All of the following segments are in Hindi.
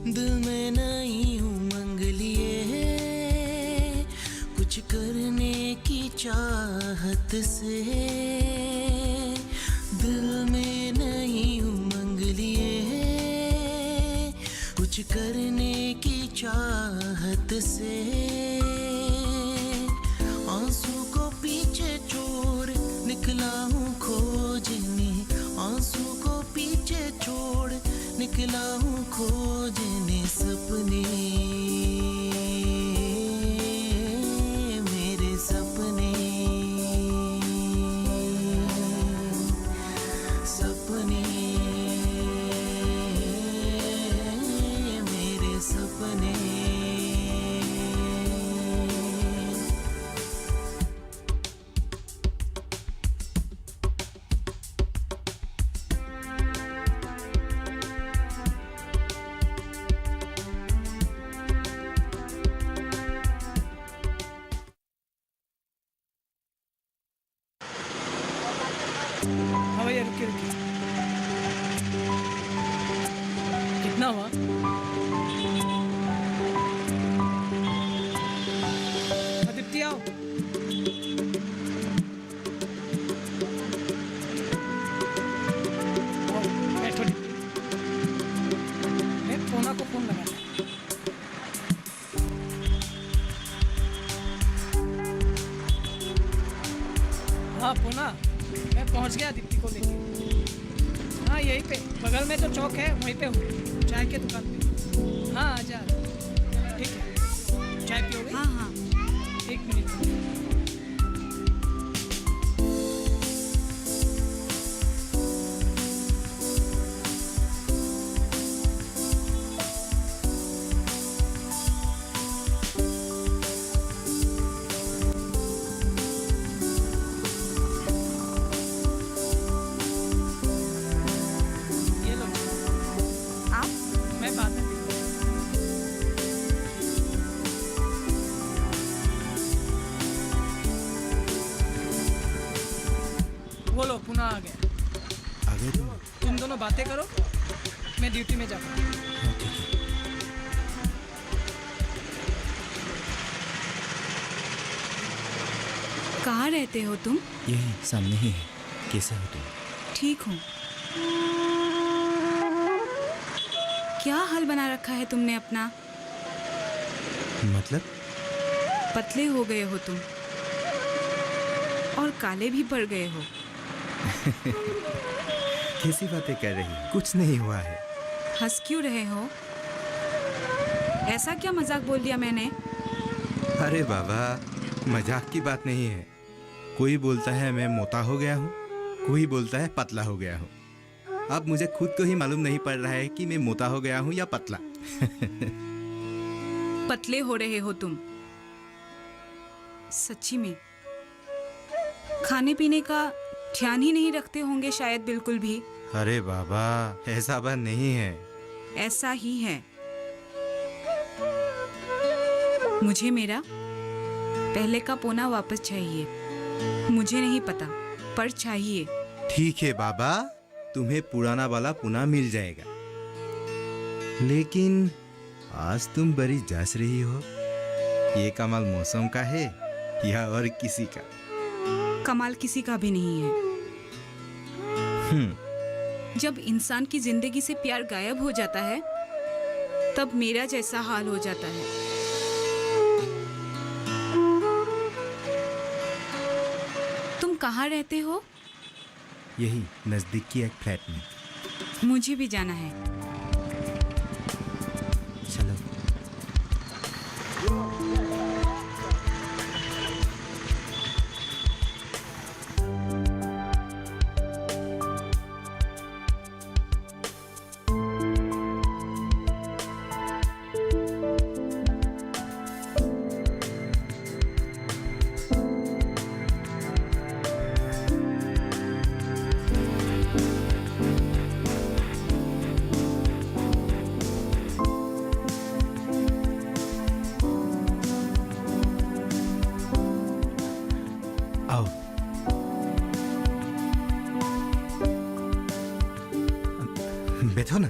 दिल में नई उमंग लिए, कुछ करने की चाहत से। दिल में नई उमंग लिए, कुछ करने की चाहत से। आंसू को पीछे छोड़ निकला हूँ खोजने, आंसू को पीछे छोड़ निकला हूँ खोजने सपने, मेरे सपने, सपने, मेरे सपने। हाँ भैया रुकिए रुकिए। कितना हुआ? दीप्ति आओ। बैठो दीप्ति। मैं फोना को फोन लगा। हाँ पूना, मैं पहुंच गया दीप्ति को लेके। हाँ यहीं पे बगल में तो चौक है, वहीं पे हूँ, चाय के दुकान पे। हाँ आजा, ठीक है। चाय पियोगे? हाँ हाँ। एक मिनट। मैं बाद में बोलो पुनः आ गया। आ गए तुम दोनों बातें करो, मैं ड्यूटी में जाता हूँ। हाँ ठीक है। कहाँ रहते हो तुम? यही सामने ही है। कैसे हो तुम? ठीक हूँ। क्या हाल बना रखा है तुमने अपना? मतलब? पतले हो गए हो तुम और काले भी पड़ गए हो। कैसी बातें कर रही हो? कुछ नहीं हुआ है। हंस क्यों रहे हो? ऐसा क्या मजाक बोल दिया मैंने? अरे बाबा, मजाक की बात नहीं है। कोई बोलता है मैं मोटा हो गया हूँ, कोई बोलता है पतला हो गया हूँ। अब मुझे खुद को ही मालूम नहीं पड़ रहा है कि मैं मोटा हो गया हूँ या पतला। पतले हो रहे हो तुम, सच्ची में। खाने पीने का ध्यान ही नहीं रखते होंगे शायद बिल्कुल भी। अरे बाबा, ऐसा बात नहीं है। ऐसा ही है। मुझे मेरा पहले का पौना वापस चाहिए। मुझे नहीं पता, पर चाहिए। ठीक है बाबा, तुम्हें पुराना वाला पुनः मिल जाएगा। लेकिन आज तुम बड़ी जच रही हो। ये कमाल मौसम का है या और किसी का? कमाल किसी का भी नहीं है। जब इंसान की जिंदगी से प्यार गायब हो जाता है, तब मेरा जैसा हाल हो जाता है। तुम कहाँ रहते हो? यही नजदीक की एक फ्लैट में। मुझे भी जाना है। चलो। आओ। बैठो ना।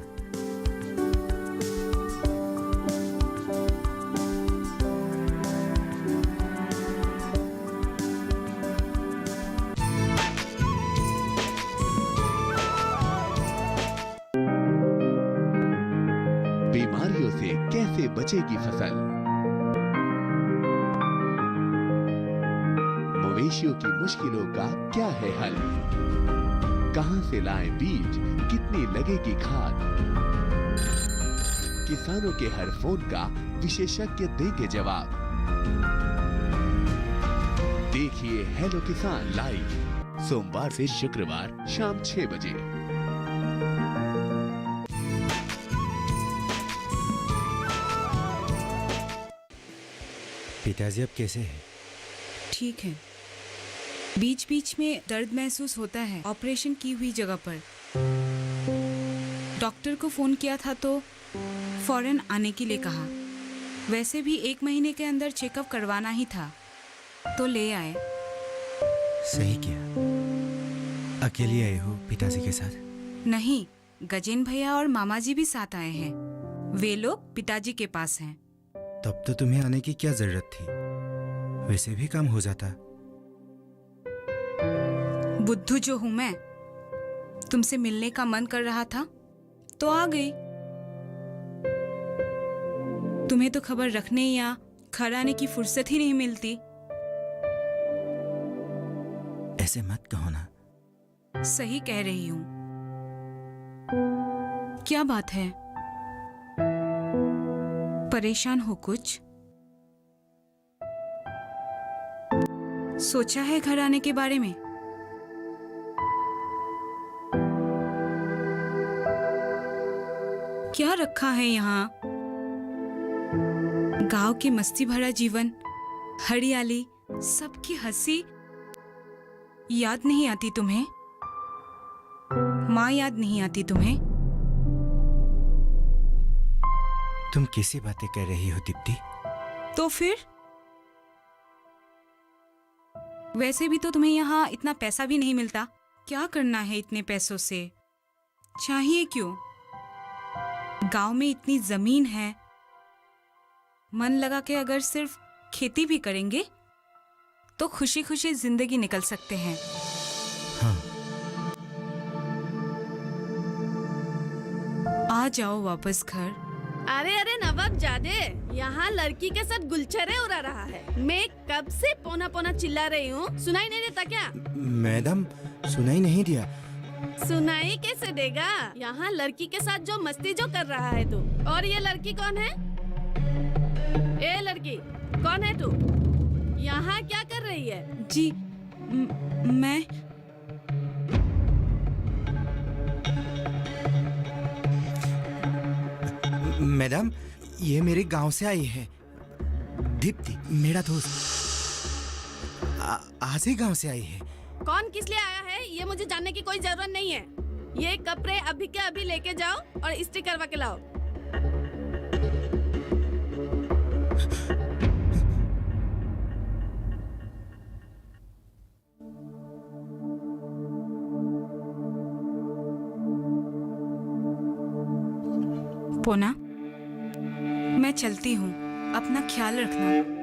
बीमारियों से कैसे बचेगी फसल, मवेशियों की मुश्किलों का क्या है हल, कहां से लाएं बीज, कितनी लगेगी खाद, किसानों के हर फोन का विशेषज्ञ देंगे जवाब। देखिए हेलो किसान लाइव सोमवार से शुक्रवार शाम 6 बजे। पिताजी अब कैसे हैं? ठीक है। बीच बीच में दर्द महसूस होता है ऑपरेशन की हुई जगह पर। डॉक्टर को फोन किया था तो फौरन आने के लिए कहा। वैसे भी 1 महीने के अंदर चेकअप करवाना ही था तो ले आए। सही किया। अकेली आए हो पिताजी के साथ? नहीं, गजेन भैया और मामा जी भी साथ आए हैं। वे लोग पिताजी के पास हैं। तब तो तुम्हें आने की क्या जरूरत थी? वैसे भी काम हो जाता। बुद्धू जो हूं मैं, तुमसे मिलने का मन कर रहा था तो आ गई। तुम्हें तो खबर रखने या घर आने की फुर्सत ही नहीं मिलती। ऐसे मत कहो ना। सही कह रही हूं। क्या बात है? परेशान हो कुछ? सोचा है घर आने के बारे में? क्या रखा है यहाँ? गांव की मस्ती भरा जीवन, हरियाली, सबकी हंसी याद नहीं आती तुम्हें? माँ याद नहीं आती तुम्हें? तुम कैसी बातें कर रही हो दीप्ति? तो फिर वैसे भी तो तुम्हें यहाँ इतना पैसा भी नहीं मिलता। क्या करना है इतने पैसों से? चाहिए क्यों? गांव में इतनी जमीन है, मन लगा के अगर सिर्फ खेती भी करेंगे तो खुशी खुशी जिंदगी निकल सकते हैं। हाँ। आ जाओ वापस घर। अरे अरे नवाब जादे, यहाँ लड़की के साथ गुलछरे उड़ा रहा है। मैं कब से पौना पौना चिल्ला रही हूँ, सुनाई नहीं देता क्या? मैडम, सुनाई नहीं दिया। सुनाई कैसे देगा? यहाँ लड़की के साथ जो मस्ती जो कर रहा है तू। और ये लड़की कौन है? ए लड़की, कौन है तू? यहाँ क्या कर रही है? जी मैं मैडम, ये मेरे गांव से आई है। दीप्ति, मेरा दोस्त। आज ही गांव से आई है। कौन किस लिए आया है ये मुझे जानने की कोई जरूरत नहीं है। ये कपड़े अभी के अभी लेके जाओ और इस्त्री करवा के लाओ। पोना, मैं चलती हूँ। अपना ख्याल रखना।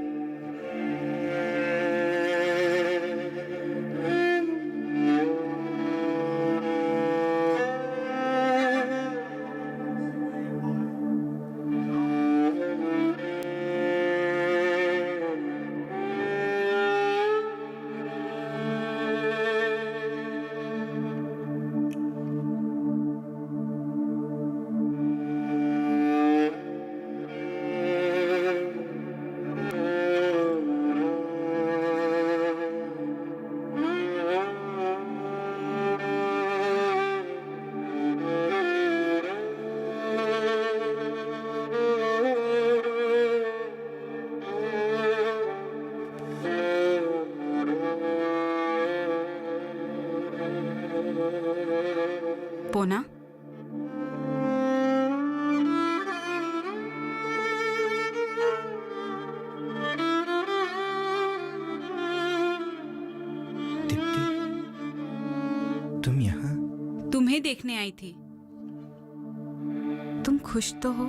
पोना, दीप्ति, तुम यहाँ? तुम्हें देखने आई थी। तुम खुश तो हो?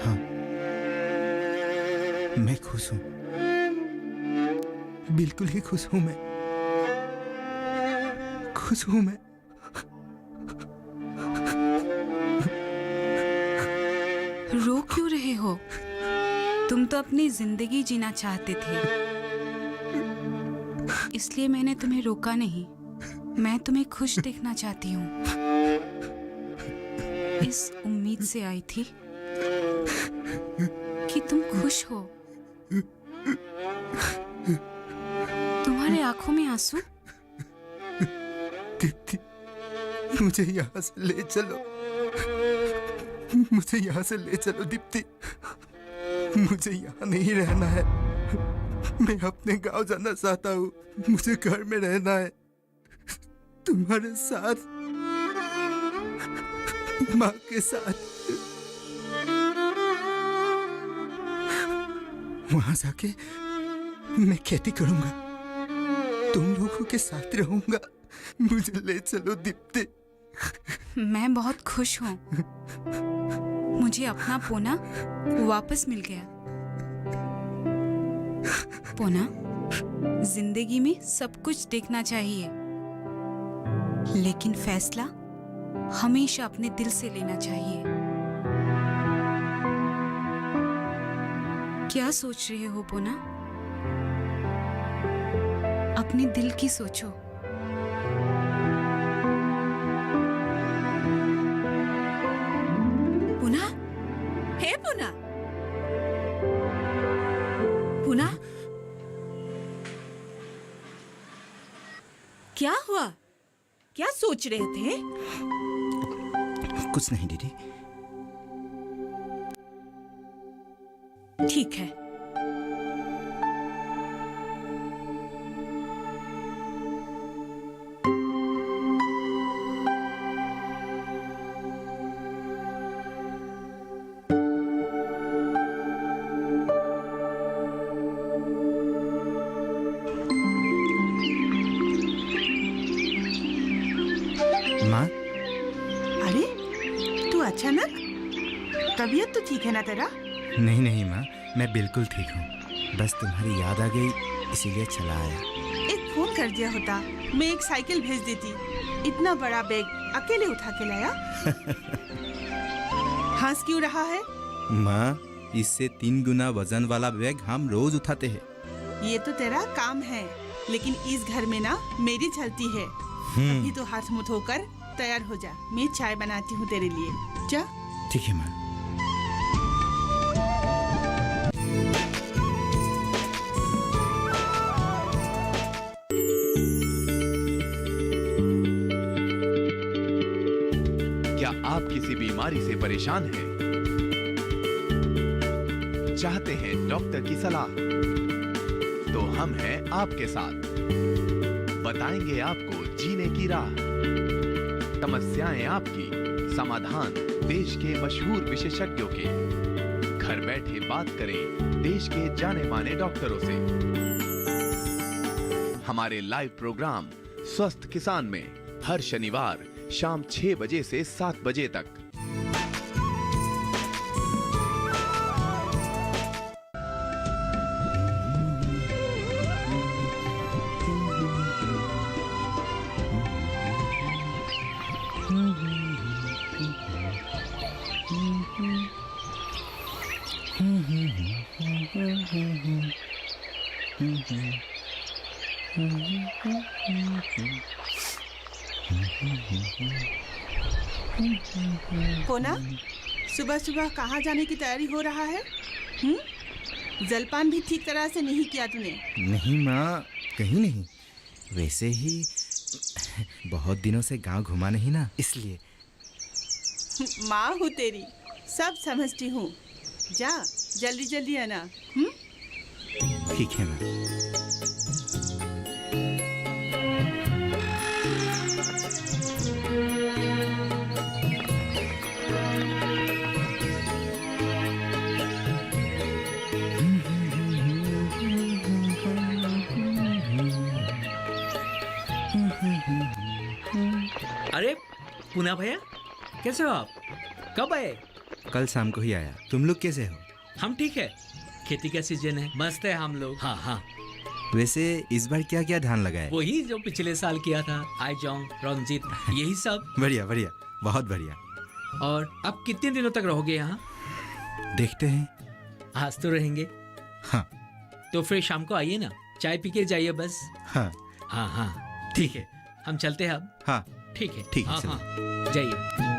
हाँ, मैं खुश हूँ। बिल्कुल ही खुश हूँ मैं। खुश हूँ मैं। हो। तुम तो अपनी जिंदगी जीना चाहते थे, इसलिए मैंने तुम्हें रोका नहीं। मैं तुम्हें खुश देखना चाहती हूँ, इस उम्मीद से आई थी कि तुम खुश हो। तुम्हारे आंखों में आंसू। दीप्ति, मुझे यहाँ से ले चलो, मुझे यहाँ से ले चलो दीप्ति। मुझे यहाँ नहीं रहना है, मैं अपने गांव जाना चाहता हूँ। मुझे घर में रहना है, तुम्हारे साथ, माँ के साथ। वहां जाके मैं खेती करूंगा, तुम लोगों के साथ रहूंगा। मुझे ले चलो दीप्ति। मैं बहुत खुश हूँ, मुझे अपना पोना वापस मिल गया। पोना, जिंदगी में सब कुछ देखना चाहिए, लेकिन फैसला हमेशा अपने दिल से लेना चाहिए। क्या सोच रहे हो पोना? अपने दिल की सोचो। पुना, हे पुना, पुना, क्या हुआ? क्या सोच रहे थे? कुछ नहीं दीदी। ठीक है। माँ, अरे, तू अचानक? तबीयत तो ठीक है ना तेरा? नहीं नहीं माँ, मैं बिल्कुल ठीक हूँ। बस तुम्हारी याद आ गई, इसीलिए चला आया। एक फोन कर दिया होता, मैं एक साइकिल भेज देती। इतना बड़ा बैग अकेले उठा के लाया? हंस क्यों रहा है? माँ, इससे 3 गुना वजन वाला बैग हम रोज उठाते हैं। ये तो तेरा काम है, लेकिन इस घर में ना मेरी चलती है। अभी तो हाथ मुंह धोकर तैयार हो जा, मैं चाय बनाती हूँ तेरे लिए। जा। ठीक है माँ। क्या आप किसी बीमारी से परेशान हैं? चाहते हैं डॉक्टर की सलाह? तो हम हैं आपके साथ, बताएंगे आपको जीने की राह। समस्याएं आपकी, समाधान देश के मशहूर विशेषज्ञों के। घर बैठे बात करें देश के जाने माने डॉक्टरों से। हमारे लाइव प्रोग्राम स्वस्थ किसान में हर शनिवार शाम 6 बजे से 7 बजे तक। पोना, सुबह सुबह कहाँ जाने की तैयारी हो रहा है? जलपान भी ठीक तरह से नहीं किया तूने। नहीं माँ, कहीं नहीं। वैसे ही बहुत दिनों से गांव घुमा नहीं ना, इसलिए। माँ हूँ तेरी, सब समझती हूँ। जा, जल्दी जल्दी आना। ठीक है माँ। अरे पूना भैया, कैसे हो आप? कब आए? कल शाम को ही आया। तुम लोग कैसे हो? हम ठीक है, खेती का सीजन है, मस्त है हम लोग। हाँ हाँ। वैसे इस बार क्या क्या धान लगाए? वही जो पिछले साल किया था, आईजोंग, रंजीत, यही सब। बढ़िया बढ़िया, बहुत बढ़िया। और अब कितने दिनों तक रहोगे यहाँ? देखते हैं, आज तो रहेंगे। हाँ तो फिर शाम को आइए ना, चाय पी के जाइए बस। हाँ हाँ हाँ ठीक है, हम चलते हैं अब। हाँ ठीक है ठीक है, हाँ चलो। हाँ जाइए।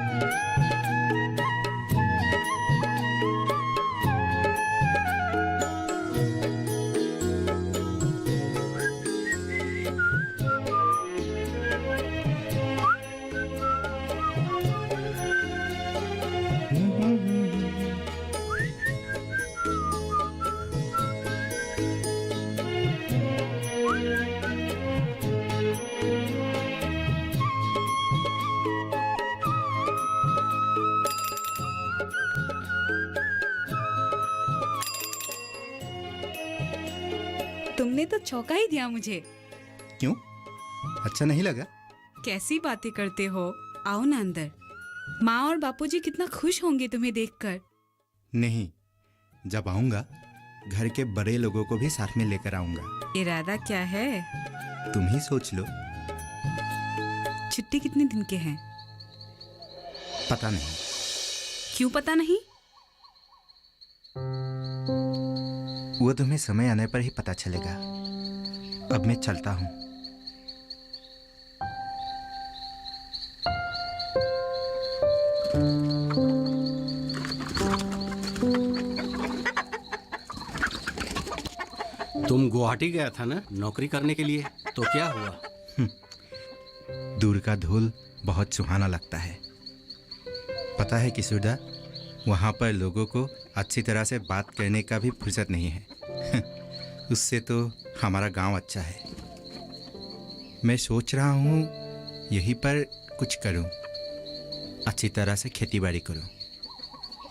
तुमने तो चौंका ही दिया मुझे। क्यों, अच्छा नहीं लगा? कैसी बातें करते हो, आओ ना अंदर। माँ और बापूजी कितना खुश होंगे तुम्हें देखकर। नहीं, जब आऊंगा घर के बड़े लोगों को भी साथ में लेकर आऊंगा। इरादा क्या है? तुम ही सोच लो। छुट्टी कितने दिन के हैं? पता नहीं। क्यों पता नहीं? वो तुम्हें समय आने पर ही पता चलेगा। अब मैं चलता हूँ। तुम गुवाहाटी गया था ना नौकरी करने के लिए, तो क्या हुआ? दूर का धूल बहुत सुहाना लगता है। पता है किशोरदा, वहाँ पर लोगों को अच्छी तरह से बात करने का भी फुर्सत नहीं है। उससे तो हमारा गांव अच्छा है। मैं सोच रहा हूँ यहीं पर कुछ करूँ, अच्छी तरह से खेती बाड़ी करूँ।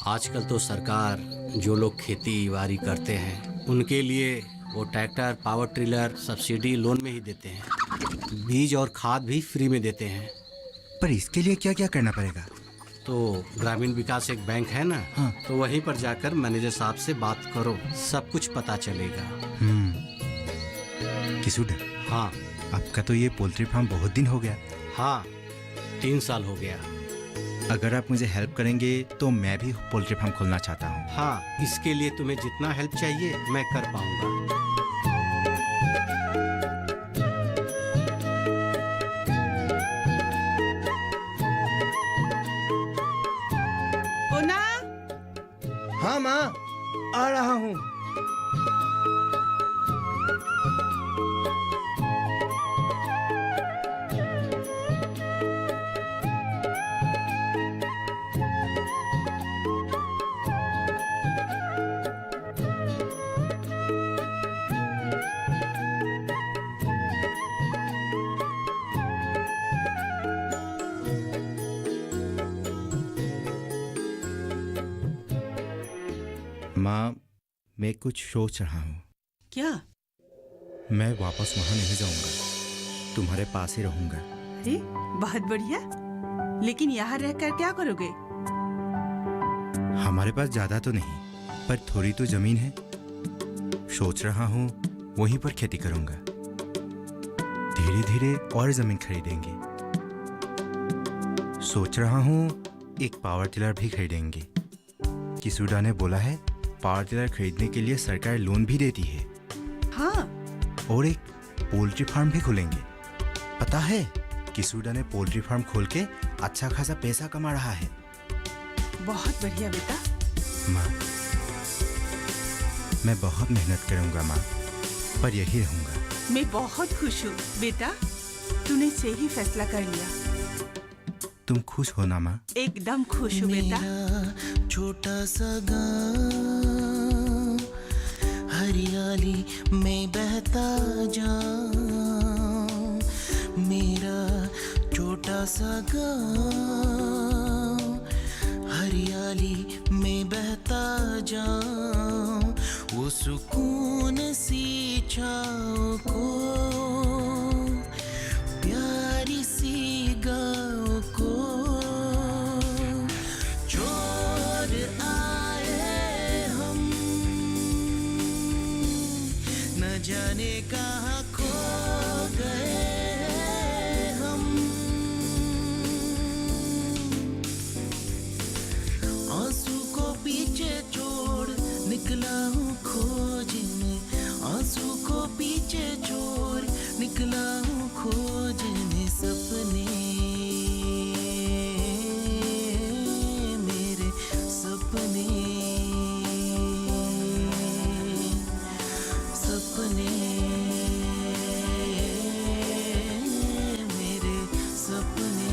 आजकल तो सरकार जो लोग खेती बाड़ी करते हैं उनके लिए वो tractor, power tiller subsidy loan में ही देते हैं। बीज और खाद भी फ्री में देते हैं। पर इसके लिए क्या क्या करना पड़ेगा? तो ग्रामीण विकास एक बैंक है ना, हाँ। तो वहीं पर जाकर मैनेजर साहब से बात करो, सब कुछ पता चलेगा। किशोरदा, हाँ आपका तो ये पोल्ट्री फार्म बहुत दिन हो गया। हाँ 3 साल हो गया। अगर आप मुझे हेल्प करेंगे तो मैं भी पोल्ट्री फार्म खोलना चाहता हूँ। हाँ, इसके लिए तुम्हें जितना हेल्प चाहिए मैं कर पाऊंगा। पूना, हाँ माँ, आ रहा हूँ। माँ, मैं कुछ सोच रहा हूँ। क्या? मैं वापस वहाँ नहीं जाऊँगा, तुम्हारे पास ही रहूँगा। अरे बहुत बढ़िया, लेकिन यहाँ रहकर क्या करोगे? हमारे पास ज्यादा तो नहीं, पर थोड़ी तो जमीन है। सोच रहा हूँ वहीं पर खेती करूँगा। धीरे धीरे और जमीन खरीदेंगे। सोच रहा हूँ एक पावर टिलर भी खरीदेंगे। किशोरदा ने बोला है पावर टिलर खरीदने के लिए सरकार लोन भी देती है। हाँ, और एक पोल्ट्री फार्म भी खोलेंगे। पता है किशोरदा ने पोल्ट्री फार्म खोल के अच्छा खासा पैसा कमा रहा है। बहुत बढ़िया बेटा। माँ, मैं बहुत मेहनत करूंगा माँ, पर यही रहूंगा। मैं बहुत खुश हूँ बेटा, तूने सही फैसला कर लिया। तुम खुश हो ना माँ? एकदम खुश हूँ बेटा। मेरा छोटा सा गाँव हरियाली में बहता जाऊं। मेरा छोटा सा गाँव हरियाली में बहता जाऊं। वो सुकून सी छाँव को, प्यारी सी गाँव को छोड़ आए हम, न जाने कहाँ खो गए हम। आंसू को पीछे छोड़ निकल निकला हूँ खोजने, आंसू को पीछे छोड़ निकला हूँ खोजने सपने, मेरे सपने, सपने, मेरे सपने,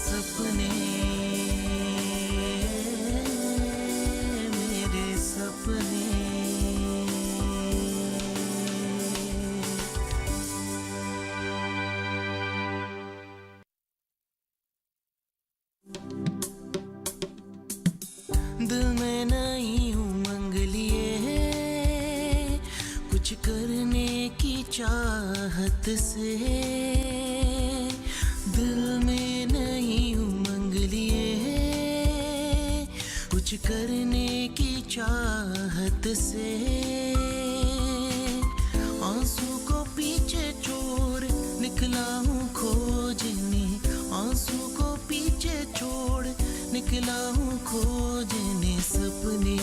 सपने, मेरे सपने। दिल में नई उमंग लिए कुछ करने की चाहत से, दिल में नई उमंग लिए कुछ करने की चाहत से, आंसू को पीछे छोड़ निकला हूँ खोजने, आंसू को पीछे छोड़ निकला हूँ खोजने सपने।